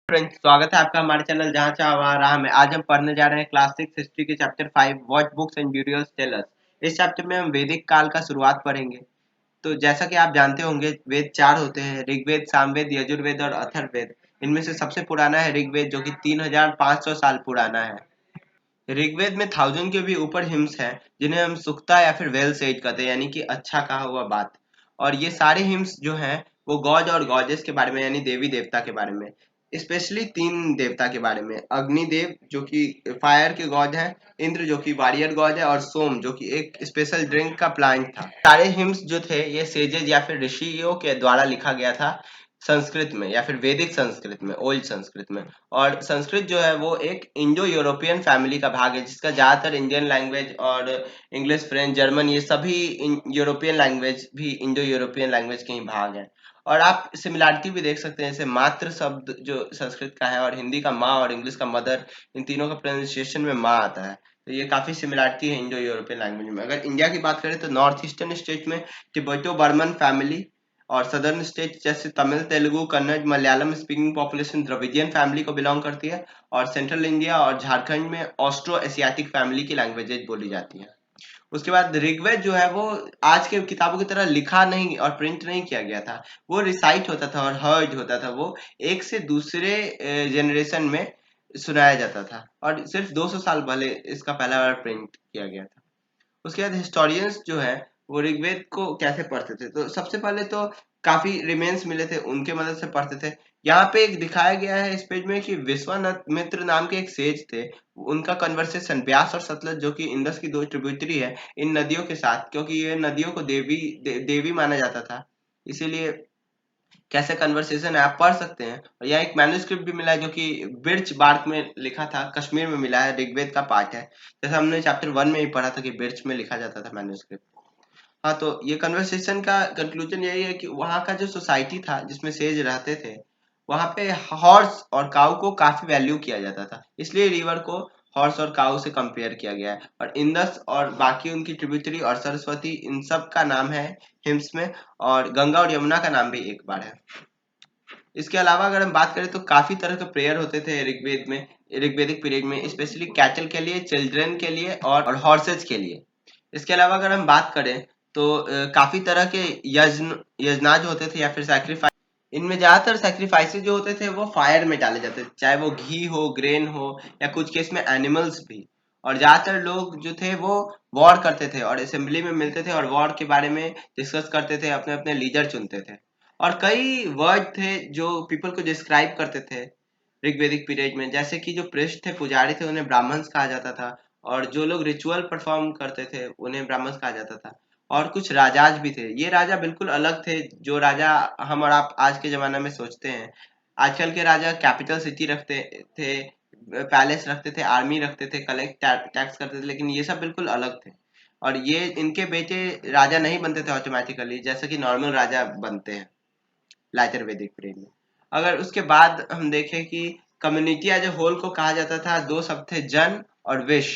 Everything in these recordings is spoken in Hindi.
फ्रेंड्स, स्वागत है आपका हमारे चैनल जहाँ चाह वहाँ राह में। आज हम पढ़ने जा रहे हैं क्लास 6 हिस्ट्री के chapter 5 what books and burials tell us. इस चैप्टर में हम वैदिक काल का शुरुआत पढ़ेंगे। तो जैसा कि आप जानते होंगे, वेद 4 होते हैं: ऋग्वेद, सामवेद, यजुर्वेद और अथर्ववेद। इनमें से सबसे पुराना है ऋग्वेद, जो कि 3500 साल पुराना है। ऋग्वेद में 1000 के भी ऊपर हिम्स हैं, जिन्हें हम सुक्ता या फिर वेल सेड कहते हैं, यानी कि अच्छा कहा हुआ बात। और ये सारे हिम्स जो हैं वो गॉड और गॉडेस के बारे में, यानी देवी देवता के बारे में। स्पेशली 3 देवता के बारे में: अग्निदेव जो कि फायर के गॉड है, इंद्र जो कि वारियर गॉड है, और सोम जो कि एक स्पेशल ड्रिंक का प्लांट था। सारे हिम्स जो थे ये सेजेस या फिर ऋषियों के द्वारा लिखा गया था संस्कृत में, या फिर वैदिक संस्कृत में, ओल्ड संस्कृत में। और संस्कृत जो है वो एक इंडो यूरोपियन फैमिली का भाग है, जिसका ज्यादातर इंडियन लैंग्वेज और इंग्लिश, फ्रेंच, जर्मन, ये सभी यूरोपियन लैंग्वेज भी इंडो यूरोपियन लैंग्वेज के ही भाग है। और आप सिमिलैरिटी भी देख सकते हैं, जैसे मातृ शब्द जो संस्कृत का है और हिंदी का माँ और इंग्लिश का मदर, इन तीनों का प्रोनाउंसिएशन में माँ आता है। तो ये काफी सिमिलैरिटी है इंडो यूरोपियन लैंग्वेज में। अगर इंडिया की बात करें तो नॉर्थ ईस्टर्न स्टेट में तिब्बतो बर्मन फैमिली, और सदर्न स्टेट जैसे Tamil, Telugu, Kannada, Malayalam speaking population Dravidian family को बिलोंग करती है। और सेंट्रल इंडिया और झारखंड में ऑस्ट्रो एशियाटिक फैमिली की लैंग्वेजेज बोली जाती है। उसके बाद ऋग्वेद जो है वो आज के किताबों की तरह लिखा नहीं और प्रिंट नहीं किया गया था। वो रिसाइट होता था और हर्ड होता था। वो एक से दूसरे जनरेशन में सुनाया जाता था, और सिर्फ 200 साल पहले इसका पहला बार प्रिंट किया गया था। उसके बाद हिस्टोरियंस जो है वो ऋग्वेद को कैसे पढ़ते थे, तो सबसे पहले तो काफी रिमेन्स मिले थे, उनके मदद से पढ़ते थे। यहाँ पे एक दिखाया गया है इस पेज में कि विश्वामित्र नाम के एक सेज थे। उनका कन्वर्सेशन ब्यास और सतलज, जो कि इंडस की 2 ट्रिब्यूटरी है, इन नदियों के साथ, क्योंकि ये नदियों को देवी माना जाता था, इसीलिए कैसे कन्वर्सेशन है आप पढ़ सकते हैं। और यहाँ एक मैन्युस्क्रिप्ट भी मिला है, जो कि बिर्च बार्क में लिखा था, कश्मीर में मिला है, ऋग्वेद का पार्ट है। जैसे हमने चैप्टर 1 में ही पढ़ा था कि बिर्च में लिखा जाता था मैन्युस्क्रिप्ट। हाँ, तो ये कन्वर्सेशन का कंक्लूजन यही है कि वहाँ का जो सोसाइटी था जिसमें सेज रहते थे, वहाँ पे हॉर्स और काऊ को काफी वैल्यू किया जाता था, इसलिए रिवर को हॉर्स और काऊ से कंपेयर किया गया है। और इंदस और बाकी उनकी ट्रिब्यूटरी और सरस्वती, इन सब का नाम है हिम्स में। और गंगा और यमुना का नाम भी एक बार है। इसके अलावा अगर हम बात करें तो काफी तरह के प्रेयर होते थे ऋग्वेद में, ऋग्वेदिक पीरियड में, स्पेशली कैटल के लिए, चिल्ड्रन के लिए और हॉर्सेज के लिए। इसके अलावा अगर हम बात करें तो काफी तरह के यज्ञ होते थे या फिर सैक्रिफाइस। इनमें ज्यादातर सैक्रिफाइसेस जो होते थे वो फायर में डाले जाते थे, चाहे वो घी हो, ग्रेन हो, या कुछ केस में एनिमल्स भी। और ज्यादातर लोग जो थे वो वॉर करते थे और असेंबली में मिलते थे और वॉर के बारे में डिस्कस करते थे, अपने अपने लीडर चुनते थे। और कई वर्ड थे जो पीपल को डिस्क्राइब करते थे ऋग्वेदिक पीरियड में, जैसे कि जो पृष्ठ थे, पुजारी थे, उन्हें ब्राह्मण्स कहा जाता था। और जो लोग रिचुअल परफॉर्म करते थे उन्हें ब्राह्मण्स कहा जाता था। और कुछ राजाज भी थे। ये राजा बिल्कुल अलग थे जो राजा हम और आप आज के जमाने में सोचते हैं। आजकल के राजा कैपिटल सिटी रखते थे, पैलेस रखते थे, आर्मी रखते थे, कलेक्ट टैक्स करते थे, लेकिन ये सब बिल्कुल अलग थे। और ये इनके बेटे राजा नहीं बनते थे ऑटोमेटिकली, जैसे कि नॉर्मल राजा बनते हैं लाइटर वैदिक पीरियड में। अगर उसके बाद हम देखें कि कम्युनिटी एज ए होल को कहा जाता था, 2 शब्द थे, जन और विश।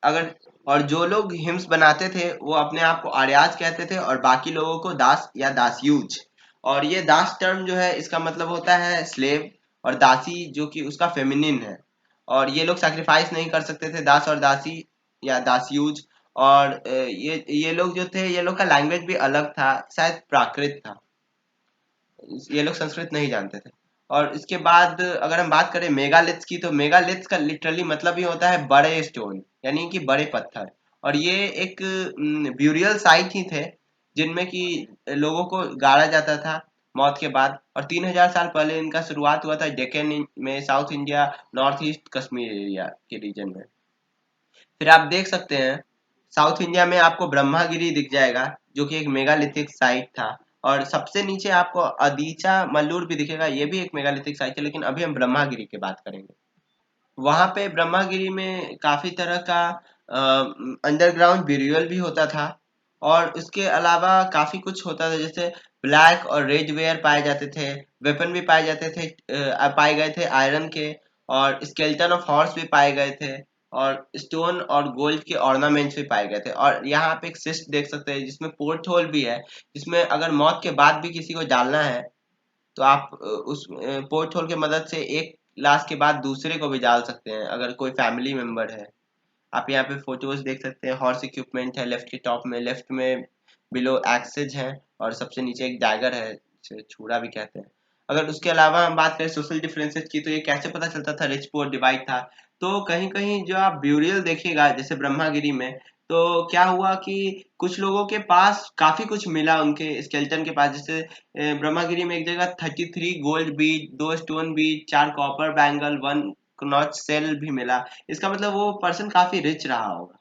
अगर और जो लोग हिम्स बनाते थे वो अपने आप को आर्याज कहते थे, और बाकी लोगों को दास या दासयूज। और ये दास टर्म जो है इसका मतलब होता है स्लेव, और दासी जो कि उसका फेमिनिन है। और ये लोग सैक्रिफाइस नहीं कर सकते थे, दास और दासी या दासयूज। और ये लोग जो थे, ये लोग का लैंग्वेज भी अलग था, शायद प्राकृत था। ये लोग संस्कृत नहीं जानते थे। और इसके बाद अगर हम बात करें मेगालिथ्स की, तो मेगालिथ्स का लिटरली मतलब ही होता है बड़े स्टोन, यानी कि बड़े पत्थर। और ये एक ब्यूरियल साइट ही थे, जिनमें कि लोगों को गाड़ा जाता था मौत के बाद। और 3000 साल पहले इनका शुरुआत हुआ था डेक्कन में, south India, north east Kashmir area के रीजन में। फिर आप देख सकते हैं साउथ इंडिया में आपको ब्रह्मागिरी दिख जाएगा, जो कि एक मेगालिथिक साइट था। और सबसे नीचे आपको अदीचा मल्लूर भी दिखेगा, ये भी एक मेगालिथिक साइट है, लेकिन अभी हम ब्रह्मागिरी की बात करेंगे। वहां पे ब्रह्मागिरी में काफी तरह का अंडरग्राउंड ब्यूरियल भी होता था। और उसके अलावा काफी कुछ होता था, जैसे ब्लैक और रेड वेयर पाए जाते थे, वेपन भी पाए जाते थे, पाए गए थे आयरन के। और स्केलेटन ऑफ हॉर्स भी पाए गए थे। और स्टोन और गोल्ड के ऑर्नामेंट्स भी पाए गए थे। और यहाँ पे एक सिस्ट देख सकते हैं जिसमें पोर्ट होल भी है, जिसमें अगर मौत के बाद भी किसी को डालना है तो आप उस पोर्ट होल की मदद से एक लाश के बाद दूसरे को भी डाल सकते हैं अगर कोई फैमिली मेंबर है। आप यहाँ पे फोटोज देख सकते हैं, हॉर्स इक्विपमेंट है लेफ्ट के टॉप में, लेफ्ट में बिलो एक्सेज है और सबसे नीचे एक डैगर है, छुरा भी कहते हैं। अगर उसके अलावा हम बात करें सोशल डिफरेंसेस की, तो ये कैसे पता चलता था रिच पुअर डिवाइड था? तो कहीं कहीं जो आप ब्यूरियल देखिएगा जैसे ब्रह्मागिरी में, तो क्या हुआ कि कुछ लोगों के पास काफी कुछ मिला उनके स्केलेटन के पास। जैसे ब्रह्मागिरी में एक जगह 33 गोल्ड बीज, 2 स्टोन बीज, 4 कॉपर बैंगल, 1 नॉच सेल भी मिला। इसका मतलब वो पर्सन काफी रिच रहा होगा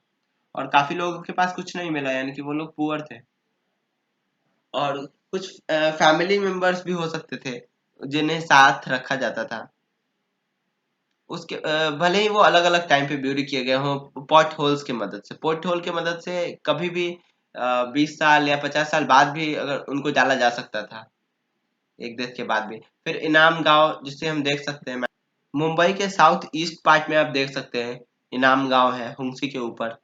और काफी लोगों के पास कुछ नहीं मिला, यानी कि वो लोग पुअर थे। और कुछ फैमिली मेंबर्स भी हो सकते थे जिन्हें साथ रखा जाता था। उसके भले ही वो अलग अलग टाइम पे ब्यूरी किए गए हों, पॉट होल्स की मदद से, पॉट होल की मदद से कभी भी 20 साल या 50 साल बाद भी अगर उनको डाला जा सकता था, एक डेथ के बाद भी। फिर इनाम गांव जिसे हम देख सकते हैं, मुंबई के साउथ ईस्ट पार्ट में आप देख सकते हैं इनाम गांव है हुंसी के ऊपर।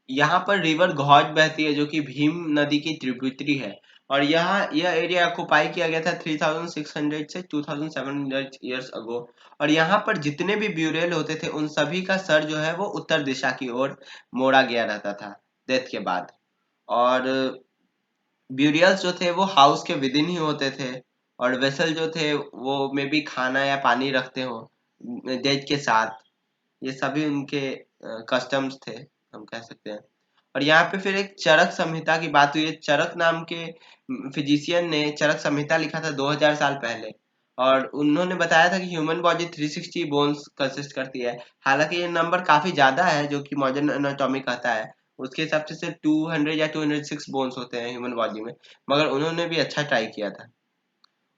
यहाँ पर रिवर घॉट बहती है जो कि भीम नदी की ट्रिब्यूटरी है। और यहाँ यह एरिया ऑक्युपाई किया गया था 3600 से 2700 ईयर्स अगो। और यहाँ पर जितने भी ब्यूरेल होते थे उन सभी का सर जो है वो उत्तर दिशा की ओर मोड़ा गया रहता था डेथ के बाद। और ब्यूरियल्स जो थे वो हाउस के विद इन ही होते थे। और वेसल जो थे वो में भी खाना या पानी रखते हो डेड के साथ। ये सभी उनके कस्टम्स थे, हम कह सकते हैं। और यहाँ पे फिर एक चरक संहिता की बात हुई है। चरक नाम के फिजिशियन ने चरक संहिता लिखा था 2000 साल पहले। और उन्होंने बताया था कि ह्यूमन बॉडी 360 बोन्स कंसिस्ट करती है। हालांकि ये नंबर काफी ज्यादा है जो कि मॉडर्न एनाटॉमी कहता है। उसके हिसाब से सिर्फ 200 या 206 बोन्स होते हैं ह्यूमन बॉडी में। मगर उन्होंने भी अच्छा ट्राई किया था।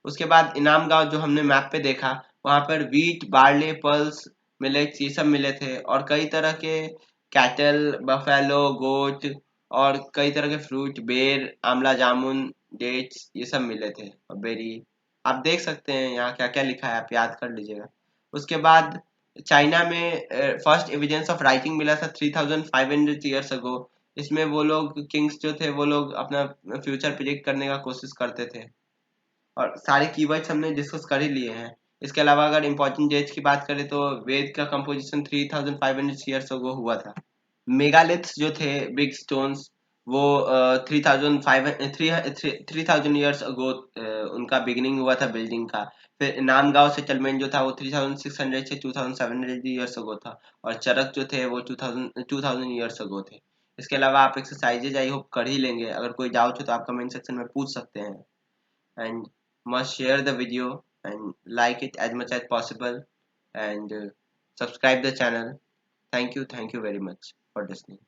उसके बाद इनाम गांव जो हमने मैप पे देखा, वहां पर वीट, बार्ले, पल्स, मिलेट्स ये सब मिले थे। और कई तरह के कैटल, बफेलो, गोट और कई तरह के फ्रूट, बेर, आमला जामुन, डेट्स ये सब मिले थे और बेरी। आप देख सकते हैं यहाँ क्या क्या लिखा है, आप याद कर लीजिएगा। उसके बाद चाइना में फर्स्ट एविडेंस ऑफ राइटिंग मिला था 3500 ईयर्स अगो। इसमें वो लोग किंग्स जो थे वो लोग अपना फ्यूचर प्रिडिक्ट करने का कोशिश करते थे। और सारे कीवर्ड्स हमने डिस्कस कर ही लिए हैं। इसके अलावा अगर इम्पोर्टेंट डेट्स की बात करें तो वेद का कंपोजिशन 3500 ईयर्स अगो हुआ था। मेगालिथ्स जो थे, बिग स्टोन्स, वो 3000 ईयर्स अगो उनका बिगिनिंग हुआ था बिल्डिंग का। फिर नामगांव सेटलमेंट जो था वो 3600 से 2700 ईयर्स अगो था। और चरक जो थे वो 2000 ईयर्स अगो थे। इसके अलावा आप एक्सरसाइजेज आई होप कर ही लेंगे। अगर कोई डाउट हो तो आप कमेंट सेक्शन में पूछ सकते हैं। And must share the video and like it as much as possible, and subscribe the channel. Thank you very much for listening.